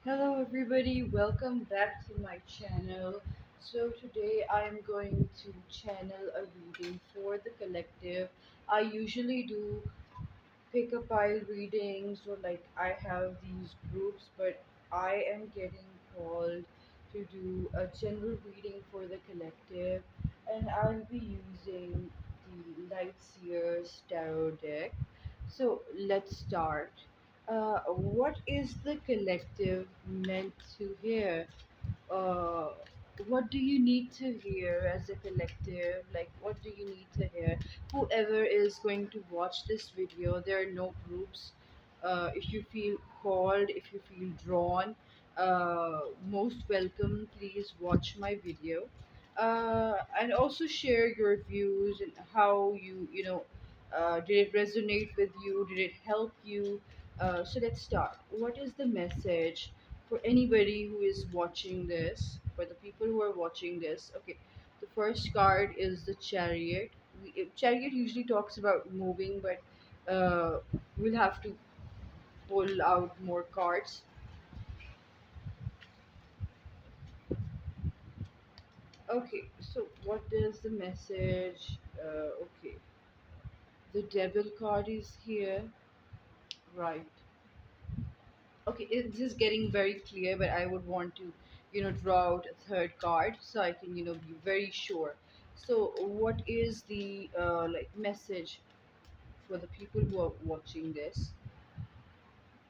Hello, everybody. Welcome back to my channel. So, today I am going to channel a reading for the collective. I usually do pick a pile readings or like I have these groups, but I am getting called to do a general reading for the collective, and I'll be using the Light Seers Tarot deck. So let's start. What is the collective meant to hear? uh, what do you need to hear as a collective? Like, what do you need to hear? Whoever is going to watch this video, there are no groups. If you feel called, if you feel drawn, uh, most welcome. Please watch my video, and also share your views and how did it resonate with you? Did it help you? So let's start. What is the message for anybody who is watching this, for the people who are watching this? Okay, the first card is the Chariot. Chariot usually talks about moving, but we'll have to pull out more cards. Okay, so what is the message? Okay, the Devil card is here, right? Okay, it's just getting very clear, but I would want to, draw out a third card so I can, be very sure. So, what is the like message for the people who are watching this?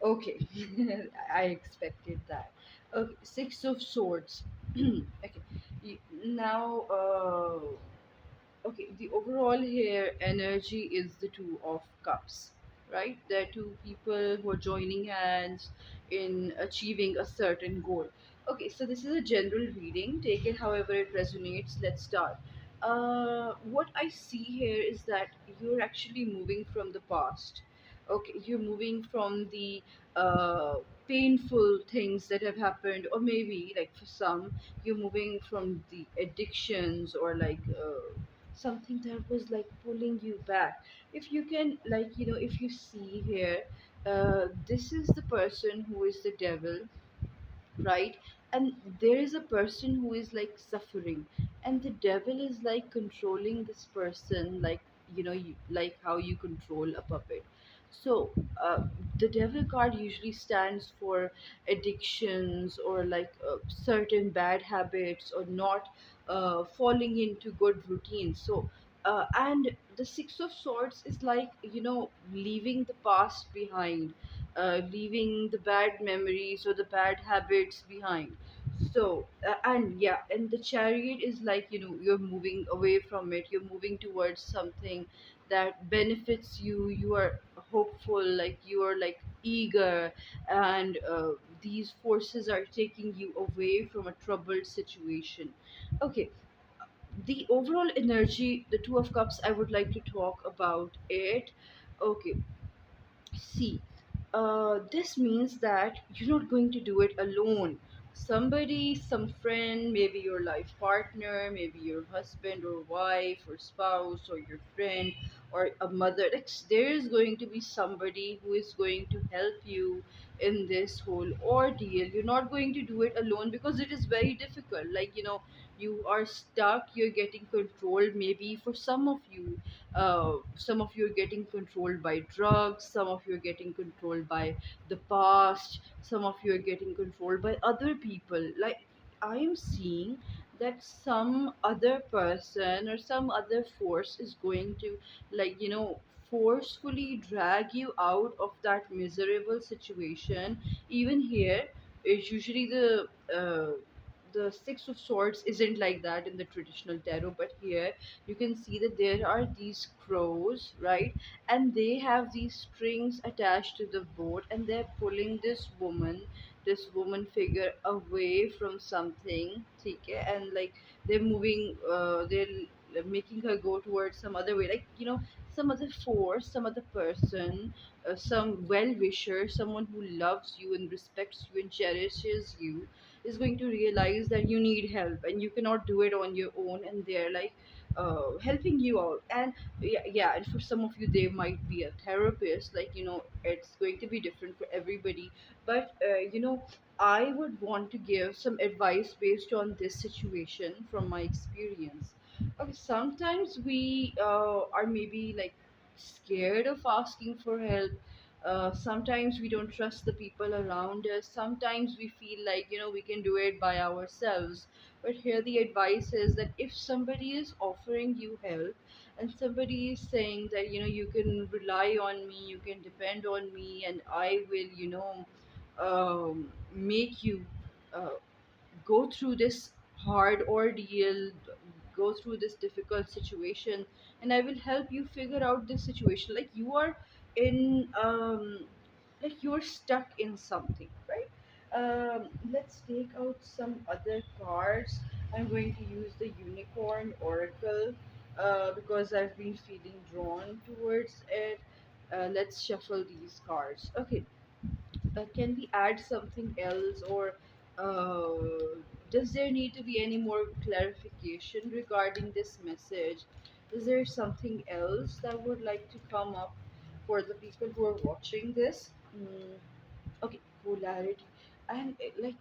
Okay, I expected that. Okay, Six of Swords. Okay, now, okay, the overall here energy is the Two of Cups, right? There are two people who are joining hands in achieving a certain goal. Okay, so this is a general reading. Take it however it resonates. Let's start. What I see here is that you're actually moving from the past. Okay, you're moving from the painful things that have happened, or maybe like for some, you're moving from the addictions or like something that was like pulling you back. If you can, like, if you see here, this is the person who is the devil, right? And there is a person who is like suffering, and the devil is like controlling this person, like, like how you control a puppet. So the devil card usually stands for addictions or like certain bad habits, or not falling into good routines. So and the Six of Swords is like, leaving the past behind, leaving the bad memories or the bad habits behind. So, and yeah, and the Chariot is like, you're moving away from it, you're moving towards something that benefits you. You are hopeful, like, you are like eager, and these forces are taking you away from a troubled situation. Okay, the overall energy, the Two of Cups, I would like to talk about it. Okay, see, this means that you're not going to do it alone. Somebody, some friend, maybe your life partner, maybe your husband or wife or spouse or your friend or a mother. Like, there is going to be somebody who is going to help you in this whole ordeal. You're not going to do it alone because it is very difficult. Like, you are stuck, you're getting controlled. Maybe for some of you are getting controlled by drugs, some of you are getting controlled by the past, some of you are getting controlled by other people. Like, I am seeing that some other person or some other force is going to, like, forcefully drag you out of that miserable situation. Even here is usually the Six of Swords isn't like that in the traditional tarot, but here you can see that there are these crows, right? And they have these strings attached to the boat, and they're pulling this woman figure away from something, okay? And like they're moving, they're making her go towards some other way, like some other force, some other person, some well wisher, someone who loves you and respects you and cherishes you, is going to realize that you need help and you cannot do it on your own, and they're like helping you out. And yeah, and for some of you they might be a therapist, like it's going to be different for everybody. But I would want to give some advice based on this situation from my experience. Okay, sometimes we are maybe like scared of asking for help. Sometimes we don't trust the people around us. Sometimes we feel like we can do it by ourselves. But here the advice is that if somebody is offering you help and somebody is saying that you can rely on me, you can depend on me, and I will make you uh, go through this hard ordeal, go through this difficult situation, and I will help you figure out this situation. Like you are in, like you're stuck in something, right? Let's take out some other cards. I'm going to use the Unicorn Oracle because I've been feeling drawn towards it. Let's shuffle these cards. Okay, can we add something else, or does there need to be any more clarification regarding this message? Is there something else that would like to come up for the people who are watching this? Okay, polarity. And like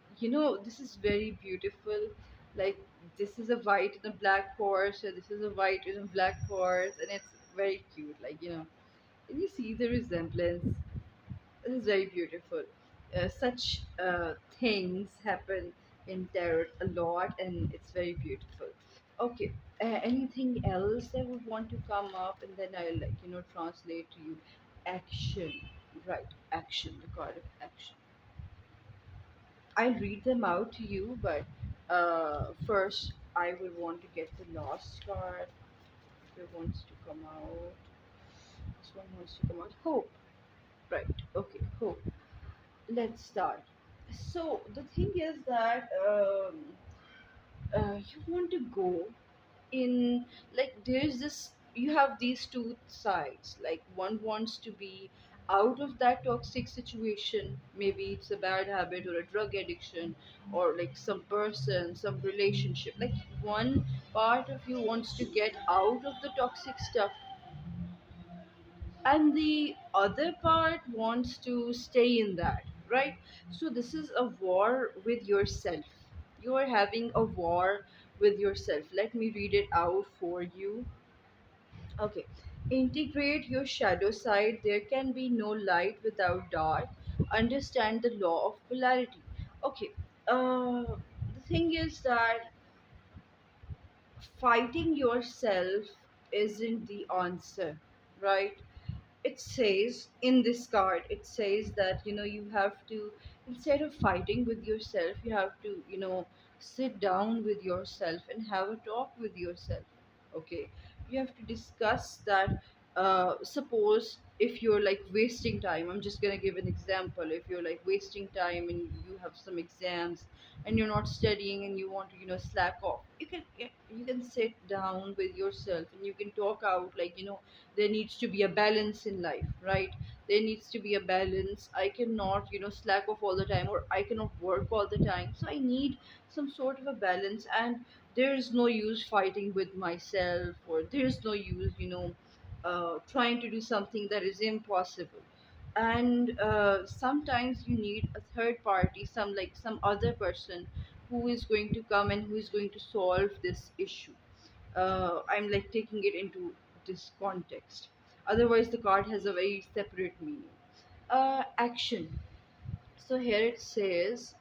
this is very beautiful. Like this is a white and a black horse, and this is a white and a black horse, and it's very cute. Like can you see the resemblance? This is very beautiful. Such things happen in tarot a lot, and it's very beautiful. Okay, anything else that would want to come up, and then I'll translate to you. Action, right? Action, the card of action. I'll read them out to you, but first I will want to get the last card. If it wants to come out, this one wants to come out. Hope, right? Okay, hope. Let's start. So the thing is that you want to go in, like there's this, you have these two sides. Like one wants to be out of that toxic situation. Maybe it's a bad habit or a drug addiction, or like some person, some relationship. Like one part of you wants to get out of the toxic stuff, and the other part wants to stay in that, right? So this is a war with yourself. You are having a war with yourself. Let me read it out for you. Okay, integrate your shadow side. There can be no light without dark. Understand the law of polarity. Okay, the thing is that fighting yourself isn't the answer, right? It says in this card, it says that you have to, instead of fighting with yourself, you have to sit down with yourself and have a talk with yourself. Okay, you have to discuss that. Suppose if you're like wasting time, I'm just gonna give an example. If you're like wasting time and you have some exams and you're not studying and you want to slack off, you can sit down with yourself and you can talk out, like there needs to be a balance in life, right? There needs to be a balance. I cannot slack off all the time, or I cannot work all the time, so I need some sort of a balance. And there's no use fighting with myself, or there's no use trying to do something that is impossible. And sometimes you need a third party, some other person who is going to come and who is going to solve this issue. I'm like taking it into this context. Otherwise, the card has a very separate meaning. Action. So here it says,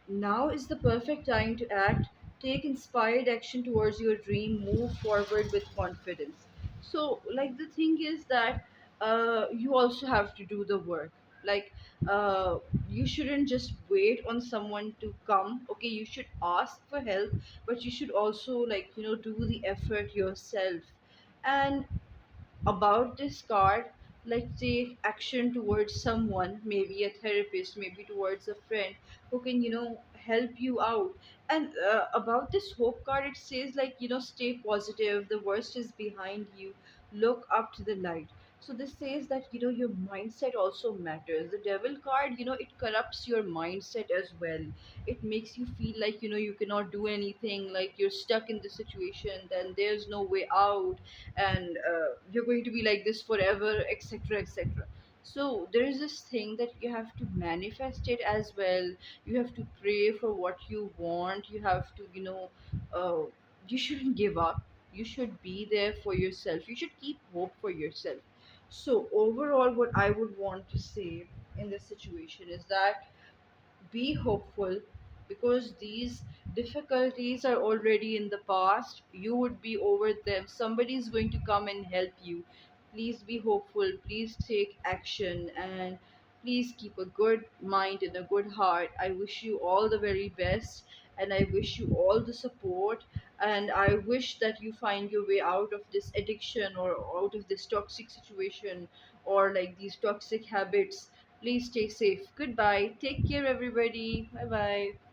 now is the perfect time to act. Take inspired action towards your dream. Move forward with confidence. So, like, the thing is that you also have to do the work. Like, you shouldn't just wait on someone to come. Okay, you should ask for help, but you should also, like, do the effort yourself. And about this card, like take action towards someone, maybe a therapist, maybe towards a friend who can, help you out. And about this hope card, it says, like, stay positive, the worst is behind you, look up to the light. So this says that, your mindset also matters. The devil card, it corrupts your mindset as well. It makes you feel like, you cannot do anything, like you're stuck in the situation, then there's no way out, and you're going to be like this forever, etc., etc. So there is this thing that you have to manifest it as well. You have to pray for what you want. You have to, you shouldn't give up. You should be there for yourself. You should keep hope for yourself. So overall, what I would want to say in this situation is that be hopeful, because these difficulties are already in the past. You would be over them. Somebody is going to come and help you. Please be hopeful. Please take action, and please keep a good mind and a good heart. I wish you all the very best, and I wish you all the support. And I wish that you find your way out of this addiction, or out of this toxic situation, or like these toxic habits. Please stay safe. Goodbye. Take care, everybody. Bye bye.